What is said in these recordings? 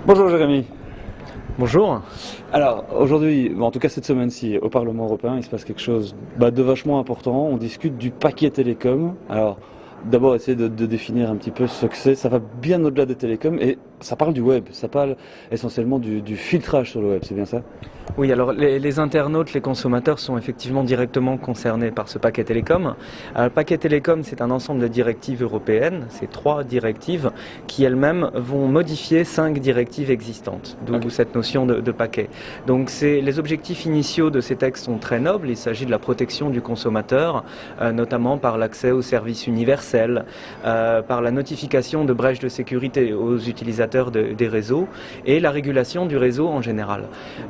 Bonjour Jérémy. Bonjour. Alors aujourd'hui, en tout cas cette semaine-ci, au Parlement européen, il se passe quelque chose de vachement important. On discute du paquet télécom. Alors d'abord essayer de définir un petit peu ce que c'est. Ça va bien au-delà des télécoms et ça parle du web. Ça parle essentiellement du filtrage sur le web, c'est bien ça? Oui, alors les internautes, les consommateurs sont effectivement directement concernés par ce paquet télécom. Le paquet télécom, c'est un ensemble de directives européennes, c'est 3 directives qui elles-mêmes vont modifier 5 directives existantes, d'où cette notion de paquet. Donc les objectifs initiaux de ces textes sont très nobles, il s'agit de la protection du consommateur, notamment par l'accès aux services universels, par la notification de brèches de sécurité aux utilisateurs des réseaux et la régulation du réseau en général.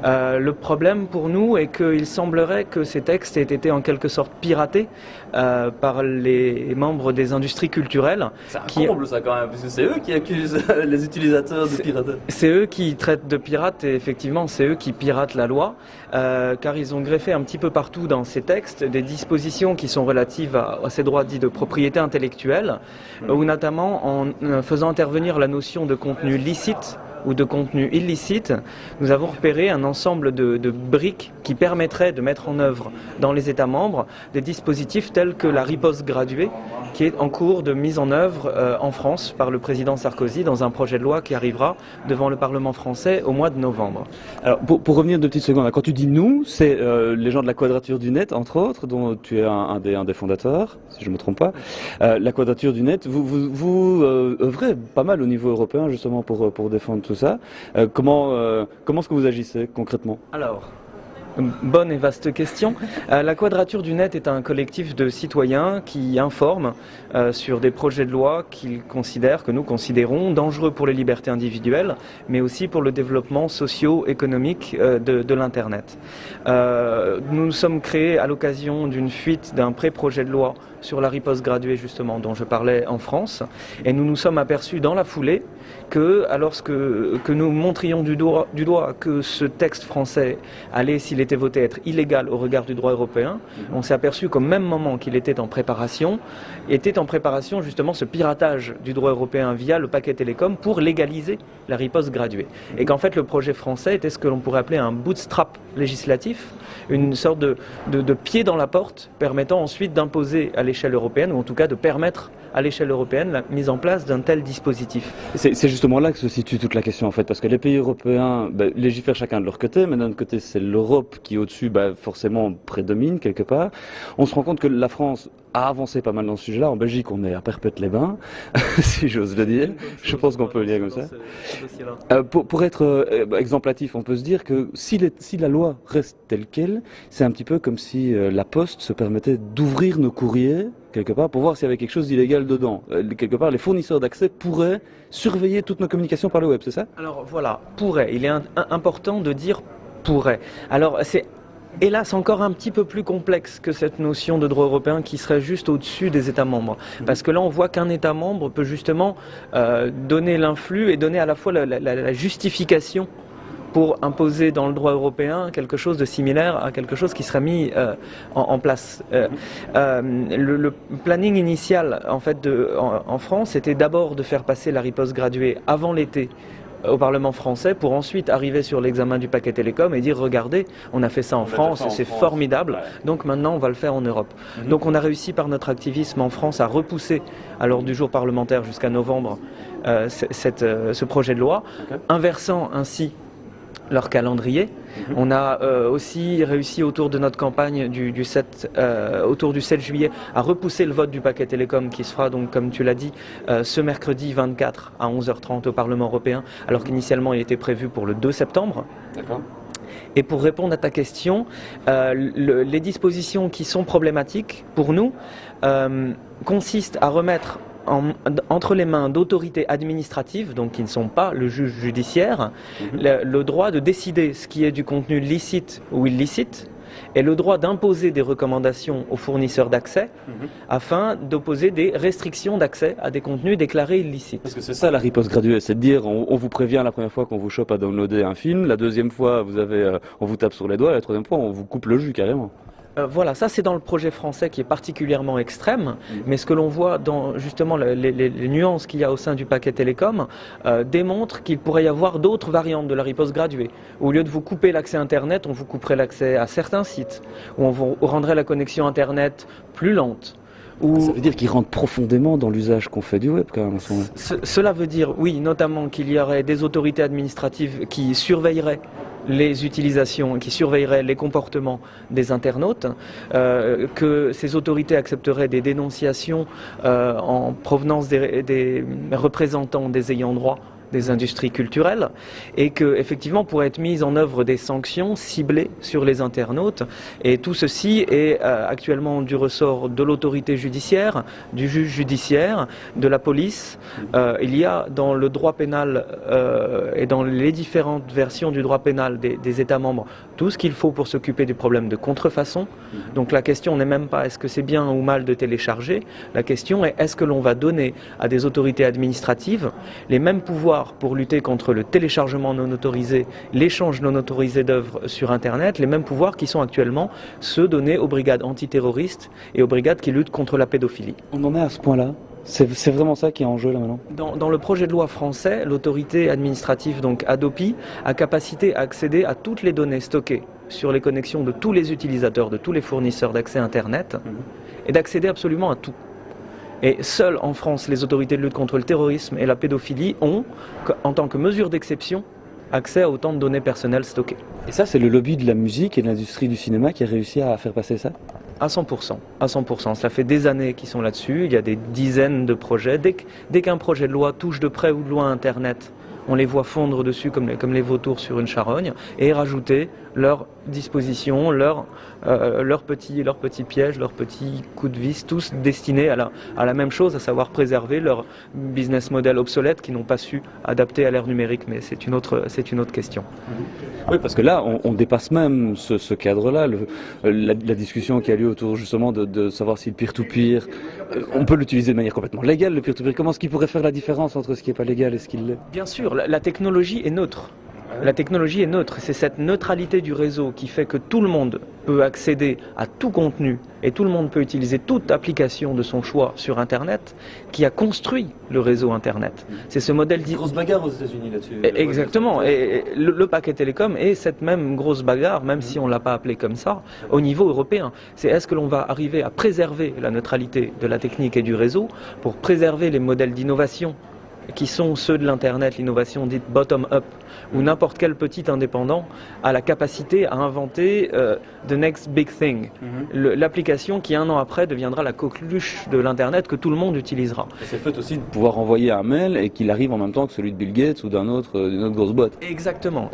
Le problème pour nous est qu'il semblerait que ces textes aient été en quelque sorte piratés par les membres des industries culturelles. C'est incroyable ça quand même, parce que c'est eux qui accusent les utilisateurs de pirater. C'est eux qui traitent de pirates et effectivement c'est eux qui piratent la loi, car ils ont greffé un petit peu partout dans ces textes des dispositions qui sont relatives à ces droits dits de propriété intellectuelle, ou notamment en faisant intervenir la notion de contenu licite ou de contenu illicite, nous avons repéré un ensemble de briques qui permettraient de mettre en œuvre dans les États membres des dispositifs tels que la riposte graduée, qui est en cours de mise en œuvre en France par le président Sarkozy dans un projet de loi qui arrivera devant le Parlement français au mois de novembre. Alors pour revenir 2 petites secondes, quand tu dis nous, c'est les gens de la Quadrature du Net, entre autres, dont tu es un des fondateurs, si je ne me trompe pas. La Quadrature du Net, vous œuvrez pas mal au niveau européen justement pour défendre tout ça. Comment est-ce que vous agissez concrètement? Alors, bonne et vaste question. La Quadrature du Net est un collectif de citoyens qui informent sur des projets de loi qu'ils considèrent, que nous considérons dangereux pour les libertés individuelles, mais aussi pour le développement socio-économique de l'Internet. Nous nous sommes créés à l'occasion d'une fuite d'un pré-projet de loi sur la riposte graduée justement dont je parlais en France, et nous nous sommes aperçus dans la foulée que que nous montrions du doigt que ce texte français allait, s'il était voté, être illégal au regard du droit européen, on s'est aperçu qu'au même moment qu'il était en préparation justement ce piratage du droit européen via le paquet télécom pour légaliser la riposte graduée. Et qu'en fait le projet français était ce que l'on pourrait appeler un bootstrap législatif, une sorte de pied dans la porte permettant ensuite d'imposer à l'échelle européenne, ou en tout cas de permettre à l'échelle européenne la mise en place d'un tel dispositif. C'est justement là que se situe toute la question en fait, parce que les pays européens légifèrent chacun de leur côté, mais d'un autre côté c'est l'Europe qui au-dessus forcément prédomine quelque part. On se rend compte que la France a avancé pas mal dans ce sujet-là. En Belgique, on est à Perpète-les-Bains, si j'ose le dire. Je pense qu'on peut le dire comme ça. Pour être exemplatif, on peut se dire que si la loi reste telle qu'elle, c'est un petit peu comme si la Poste se permettait d'ouvrir nos courriers, quelque part, pour voir s'il y avait quelque chose d'illégal dedans. Quelque part, les fournisseurs d'accès pourraient surveiller toutes nos communications par le web, c'est ça? Alors voilà, pourrait. Il est important de dire pourrait. Alors c'est hélas encore un petit peu plus complexe que cette notion de droit européen qui serait juste au-dessus des États membres. Parce que là on voit qu'un État membre peut justement donner l'influx et donner à la fois la justification pour imposer dans le droit européen quelque chose de similaire à quelque chose qui serait mis en place. Le planning initial en fait en France était d'abord de faire passer la riposte graduée avant l'été au Parlement français pour ensuite arriver sur l'examen du paquet télécom et dire regardez, on a fait ça en France et c'est formidable, donc maintenant on va le faire en Europe. Donc on a réussi par notre activisme en France à repousser à l'ordre du jour parlementaire jusqu'à novembre ce projet de loi, inversant ainsi leur calendrier. On a aussi réussi autour de notre campagne autour du 7 juillet à repousser le vote du paquet télécom qui se fera donc comme tu l'as dit ce mercredi 24 à 11h30 au Parlement européen alors qu'initialement il était prévu pour le 2 septembre. D'accord. Et pour répondre à ta question, les dispositions qui sont problématiques pour nous consistent à remettre entre les mains d'autorités administratives, donc qui ne sont pas le juge judiciaire, le droit de décider ce qui est du contenu licite ou illicite, et le droit d'imposer des recommandations aux fournisseurs d'accès afin d'opposer des restrictions d'accès à des contenus déclarés illicites. Parce que c'est ça la riposte graduée, c'est de dire on vous prévient la première fois qu'on vous chope à downloader un film, la deuxième fois on vous tape sur les doigts, la troisième fois on vous coupe le jus carrément. Voilà, ça c'est dans le projet français qui est particulièrement extrême, mais ce que l'on voit dans justement les nuances qu'il y a au sein du paquet télécom démontre qu'il pourrait y avoir d'autres variantes de la riposte graduée. Au lieu de vous couper l'accès Internet, on vous couperait l'accès à certains sites, où on vous rendrait la connexion Internet plus lente. Ça veut dire qu'ils rentrent profondément dans l'usage qu'on fait du web quand même en ce moment. Cela veut dire, oui, notamment qu'il y aurait des autorités administratives qui surveilleraient les utilisations, qui surveilleraient les comportements des internautes, que ces autorités accepteraient des dénonciations en provenance des représentants des ayants droit des industries culturelles, et que effectivement pourraient être mises en œuvre des sanctions ciblées sur les internautes. Et tout ceci est actuellement du ressort de l'autorité judiciaire, du juge judiciaire, de la police. Il y a dans le droit pénal et dans les différentes versions du droit pénal des États membres tout ce qu'il faut pour s'occuper du problème de contrefaçon. Donc la question n'est même pas est-ce que c'est bien ou mal de télécharger, la question est est-ce que l'on va donner à des autorités administratives les mêmes pouvoirs pour lutter contre le téléchargement non autorisé, l'échange non autorisé d'œuvres sur Internet, les mêmes pouvoirs qui sont actuellement ceux donnés aux brigades antiterroristes et aux brigades qui luttent contre la pédophilie. On en est à ce point-là? C'est vraiment ça qui est en jeu là maintenant? Dans le projet de loi français, l'autorité administrative, donc Hadopi, a capacité à accéder à toutes les données stockées sur les connexions de tous les utilisateurs, de tous les fournisseurs d'accès Internet, et d'accéder absolument à tout. Et seules en France, les autorités de lutte contre le terrorisme et la pédophilie ont, en tant que mesure d'exception, accès à autant de données personnelles stockées. Et ça, c'est le lobby de la musique et de l'industrie du cinéma qui a réussi à faire passer ça? À 100%, à 100%. Ça fait des années qu'ils sont là-dessus, il y a des dizaines de projets. Dès qu'un projet de loi touche de près ou de loin Internet, on les voit fondre dessus comme les vautours sur une charogne et rajouter leurs dispositions, leurs petits pièges, leurs petits coups de vis, tous destinés à la même chose, à savoir préserver leur business model obsolète qu'ils n'ont pas su adapter à l'ère numérique, mais c'est une autre question. Oui, parce que là, on dépasse même ce cadre-là, la discussion qui a lieu autour justement de savoir si le peer-to-peer, on peut l'utiliser de manière complètement légale, le peer-to-peer. Comment est-ce qu'il pourrait faire la différence entre ce qui n'est pas légal et ce qui l'est? Bien sûr, la technologie est neutre. La technologie est neutre, c'est cette neutralité du réseau qui fait que tout le monde peut accéder à tout contenu et tout le monde peut utiliser toute application de son choix sur Internet qui a construit le réseau Internet. C'est ce modèle dit. Grosse bagarre aux États-Unis là-dessus. Exactement. Et le paquet télécom est cette même grosse bagarre, même si on ne l'a pas appelé comme ça, au niveau européen. C'est est-ce que l'on va arriver à préserver la neutralité de la technique et du réseau pour préserver les modèles d'innovation qui sont ceux de l'Internet, l'innovation dite bottom-up, où n'importe quel petit indépendant a la capacité à inventer the next big thing, l'application qui un an après deviendra la coqueluche de l'Internet que tout le monde utilisera. Et c'est le fait aussi de pouvoir envoyer un mail et qu'il arrive en même temps que celui de Bill Gates ou d'une autre grosse boîte. Exactement.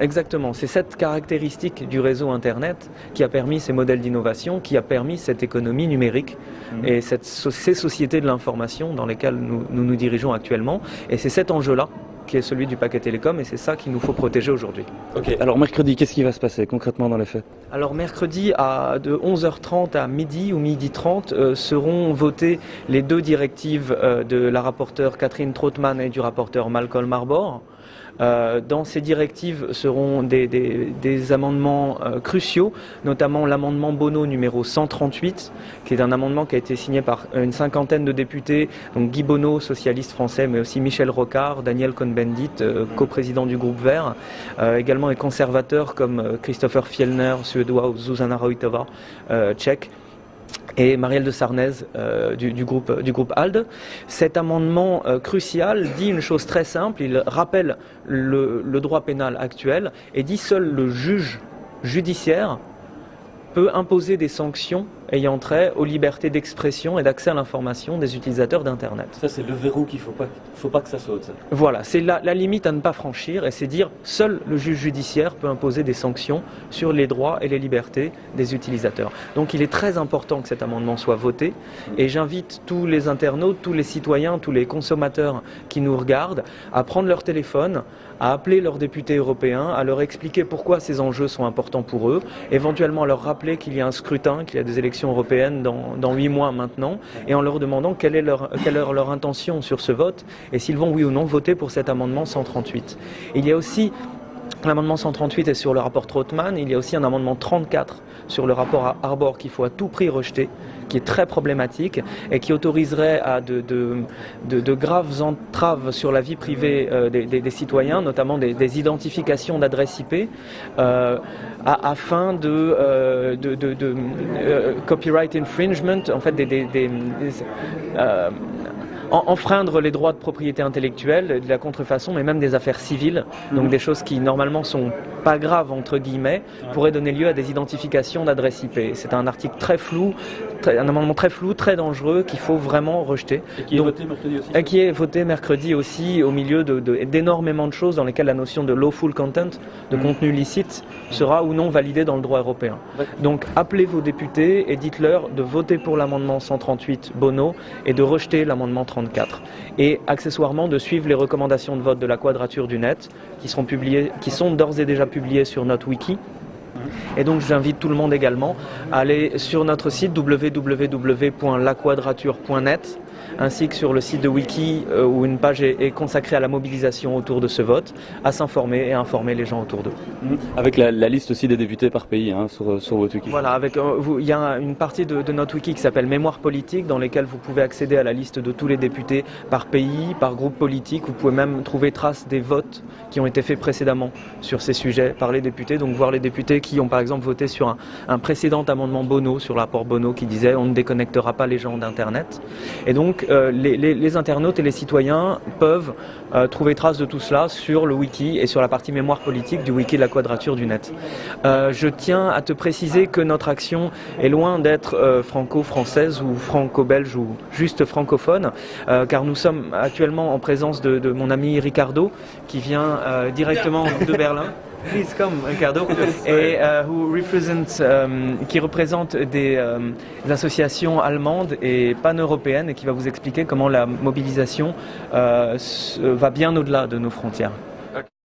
C'est cette caractéristique du réseau Internet qui a permis ces modèles d'innovation, qui a permis cette économie numérique et ces sociétés de l'information dans lesquelles nous dirigeons actuellement. Et c'est cet enjeu-là qui est celui du paquet télécom et c'est ça qu'il nous faut protéger aujourd'hui. Ok, alors mercredi, qu'est-ce qui va se passer concrètement dans les faits? Alors mercredi, de 11h30 à midi ou midi 30, seront votées les deux directives de la rapporteure Catherine Trautmann et du rapporteur Malcolm Harbour. Dans ces directives seront des amendements cruciaux, notamment l'amendement Bono numéro 138, qui est un amendement qui a été signé par une cinquantaine de députés, donc Guy Bono, socialiste français, mais aussi Michel Rocard, Daniel Cohn-Bendit, coprésident du groupe Vert, également les conservateurs comme Christopher Fjellner, suédois, ou Zuzana Roitova, tchèque, et Marielle de Sarnez du groupe ALDE. Cet amendement crucial dit une chose très simple, il rappelle le droit pénal actuel et dit seul le juge judiciaire peut imposer des sanctions ayant trait aux libertés d'expression et d'accès à l'information des utilisateurs d'Internet. Ça, c'est le verrou qu'il faut pas que ça saute. Ça. Voilà, c'est la limite à ne pas franchir et c'est dire seul le juge judiciaire peut imposer des sanctions sur les droits et les libertés des utilisateurs. Donc il est très important que cet amendement soit voté et j'invite tous les internautes, tous les citoyens, tous les consommateurs qui nous regardent à prendre leur téléphone, à appeler leurs députés européens, à leur expliquer pourquoi ces enjeux sont importants pour eux, éventuellement à leur rappeler qu'il y a un scrutin, qu'il y a des élections européennes dans 8 mois maintenant, et en leur demandant quelle est leur intention sur ce vote, et s'ils vont oui ou non voter pour cet amendement 138. Il y a aussi L'amendement 138 est sur le rapport Trautmann. Il y a aussi un amendement 34 sur le rapport à Arbor qu'il faut à tout prix rejeter, qui est très problématique et qui autoriserait à de graves entraves sur la vie privée des citoyens, notamment des identifications d'adresses IP, afin de copyright infringement, en fait enfreindre les droits de propriété intellectuelle, de la contrefaçon, mais même des affaires civiles, donc des choses qui normalement sont pas graves entre guillemets, pourraient donner lieu à des identifications d'adresses IP. C'est un article très flou, un amendement très flou, très dangereux qu'il faut vraiment rejeter. Et qui est voté mercredi aussi. Et qui est voté mercredi aussi au milieu d'énormément de choses dans lesquelles la notion de lawful content, de contenu licite, sera ou non validée dans le droit européen. Donc appelez vos députés et dites-leur de voter pour l'amendement 138 Bono et de rejeter l'amendement 34. Et accessoirement de suivre les recommandations de vote de la Quadrature du Net qui sont d'ores et déjà publiées sur notre wiki. Et donc j'invite tout le monde également à aller sur notre site www.laquadrature.net ainsi que sur le site de Wiki où une page est consacrée à la mobilisation autour de ce vote, à s'informer et à informer les gens autour d'eux. Avec la liste aussi des députés par pays sur votre wiki. Voilà, il y a une partie de notre wiki qui s'appelle Mémoire politique dans lesquelles vous pouvez accéder à la liste de tous les députés par pays, par groupe politique. Vous pouvez même trouver trace des votes qui ont été faits précédemment sur ces sujets par les députés. Donc voir les députés qui ont par exemple voté sur un précédent amendement Bono, sur le rapport Bono qui disait on ne déconnectera pas les gens d'Internet. Et donc les internautes et les citoyens peuvent trouver trace de tout cela sur le wiki et sur la partie mémoire politique du wiki de la Quadrature du Net. Je tiens à te préciser que notre action est loin d'être franco-française ou franco-belge ou juste francophone, car nous sommes actuellement en présence de mon ami Ricardo qui vient directement de Berlin. Please come, Ricardo. Et qui représente des associations allemandes et pan-européennes et qui va vous expliquer comment la mobilisation va bien au-delà de nos frontières.